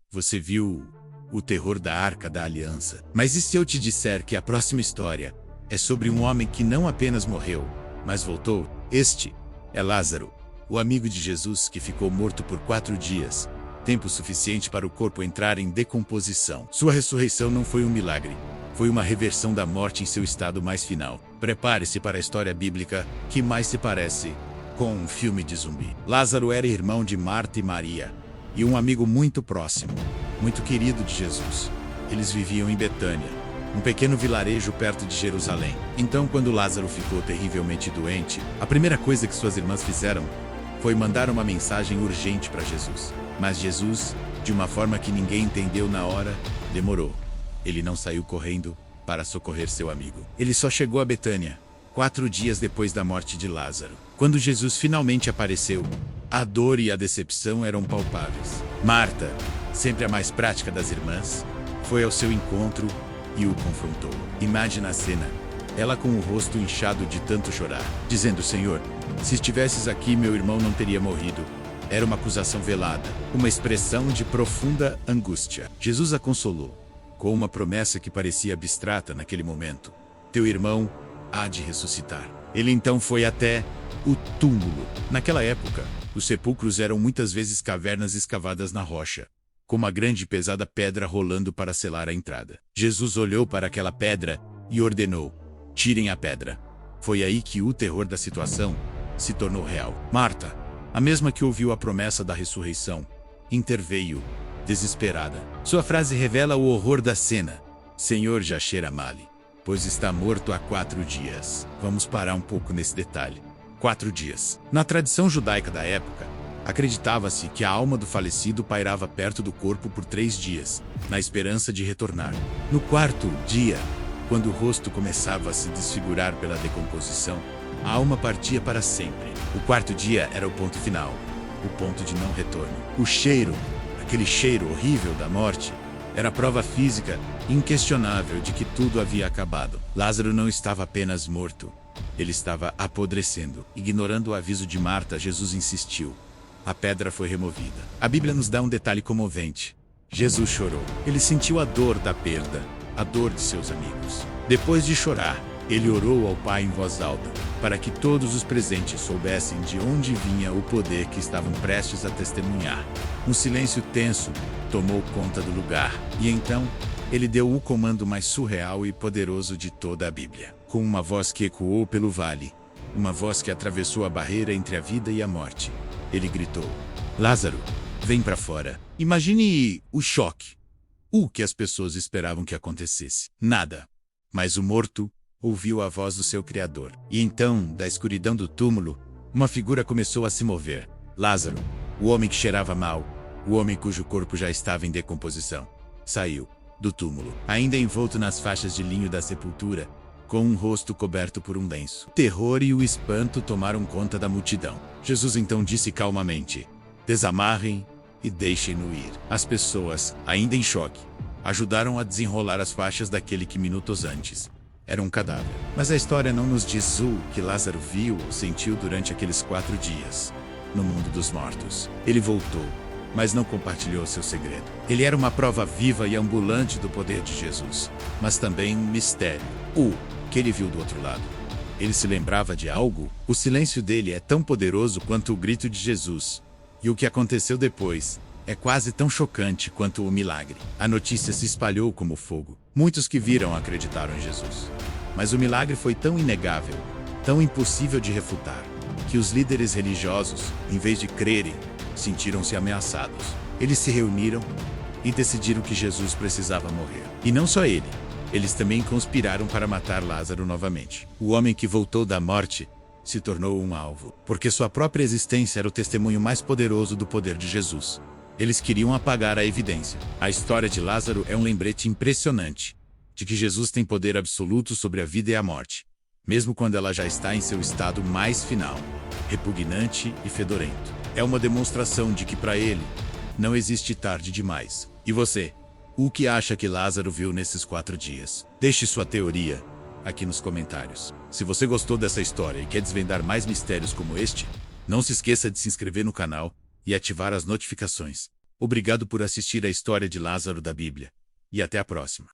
Você viu o terror da Arca da Aliança. Mas e se eu te disser que a próxima história é sobre um homem que não apenas morreu, mas voltou? Este é Lázaro, o amigo de Jesus que ficou morto por 4 dias, tempo suficiente para o corpo entrar em decomposição. Sua ressurreição não foi um milagre, foi uma reversão da morte em seu estado mais final. Prepare-se para a história bíblica que mais se parece com um filme de zumbi. Lázaro era irmão de Marta e Maria, e um amigo muito próximo, muito querido de Jesus. Eles viviam em Betânia, um pequeno vilarejo perto de Jerusalém. Então, quando Lázaro ficou terrivelmente doente, a primeira coisa que suas irmãs fizeram foi mandar uma mensagem urgente para Jesus. Mas Jesus, de uma forma que ninguém entendeu na hora, demorou. Ele não saiu correndo para socorrer seu amigo. Ele só chegou a Betânia 4 dias depois da morte de Lázaro. Quando Jesus finalmente apareceu, a dor e a decepção eram palpáveis. Marta, sempre a mais prática das irmãs, foi ao seu encontro e o confrontou. Imagina a cena, ela com o rosto inchado de tanto chorar, dizendo: Senhor, se estivesses aqui, meu irmão não teria morrido. Era uma acusação velada, uma expressão de profunda angústia. Jesus a consolou, com uma promessa que parecia abstrata naquele momento: teu irmão há de ressuscitar. Ele então foi até o túmulo. Naquela época, os sepulcros eram muitas vezes cavernas escavadas na rocha, com uma grande e pesada pedra rolando para selar a entrada. Jesus olhou para aquela pedra e ordenou: tirem a pedra. Foi aí que o terror da situação se tornou real. Marta, a mesma que ouviu a promessa da ressurreição, interveio, desesperada. Sua frase revela o horror da cena: Senhor, já cheira male, pois está morto há 4 dias. Vamos parar um pouco nesse detalhe. 4 dias. Na tradição judaica da época, acreditava-se que a alma do falecido pairava perto do corpo por 3 dias, na esperança de retornar. No 4º dia, quando o rosto começava a se desfigurar pela decomposição, a alma partia para sempre. O 4º dia era o ponto final, o ponto de não retorno. O cheiro, aquele cheiro horrível da morte, era prova física inquestionável de que tudo havia acabado. Lázaro não estava apenas morto, ele estava apodrecendo. Ignorando o aviso de Marta, Jesus insistiu. A pedra foi removida. A Bíblia nos dá um detalhe comovente. Jesus chorou. Ele sentiu a dor da perda, a dor de seus amigos. Depois de chorar, ele orou ao Pai em voz alta, para que todos os presentes soubessem de onde vinha o poder que estavam prestes a testemunhar. Um silêncio tenso tomou conta do lugar, e então ele deu o comando mais surreal e poderoso de toda a Bíblia. Com uma voz que ecoou pelo vale, uma voz que atravessou a barreira entre a vida e a morte, ele gritou: Lázaro, vem para fora. Imagine o choque. O que as pessoas esperavam que acontecesse? Nada. Mas o morto ouviu a voz do seu Criador. E então, da escuridão do túmulo, uma figura começou a se mover. Lázaro, o homem que cheirava mal, o homem cujo corpo já estava em decomposição, saiu do túmulo, ainda envolto nas faixas de linho da sepultura, com um rosto coberto por um lenço. O terror e o espanto tomaram conta da multidão. Jesus então disse calmamente: desamarrem e deixem-no ir. As pessoas, ainda em choque, ajudaram a desenrolar as faixas daquele que minutos antes era um cadáver. Mas a história não nos diz o que Lázaro viu ou sentiu durante aqueles 4 dias no mundo dos mortos. Ele voltou, mas não compartilhou seu segredo. Ele era uma prova viva e ambulante do poder de Jesus, mas também um mistério. O que ele viu do outro lado? Ele se lembrava de algo? O silêncio dele é tão poderoso quanto o grito de Jesus. E o que aconteceu depois é quase tão chocante quanto o milagre. A notícia se espalhou como fogo. Muitos que viram acreditaram em Jesus. Mas o milagre foi tão inegável, tão impossível de refutar, que os líderes religiosos, em vez de crerem, sentiram-se ameaçados. Eles se reuniram e decidiram que Jesus precisava morrer. E não só ele. Eles também conspiraram para matar Lázaro novamente. O homem que voltou da morte se tornou um alvo, porque sua própria existência era o testemunho mais poderoso do poder de Jesus. Eles queriam apagar a evidência. A história de Lázaro é um lembrete impressionante de que Jesus tem poder absoluto sobre a vida e a morte, mesmo quando ela já está em seu estado mais final, repugnante e fedorento. É uma demonstração de que para ele não existe tarde demais. E você? O que acha que Lázaro viu nesses 4 dias? Deixe sua teoria aqui nos comentários. Se você gostou dessa história e quer desvendar mais mistérios como este, não se esqueça de se inscrever no canal e ativar as notificações. Obrigado por assistir a história de Lázaro da Bíblia. E até a próxima.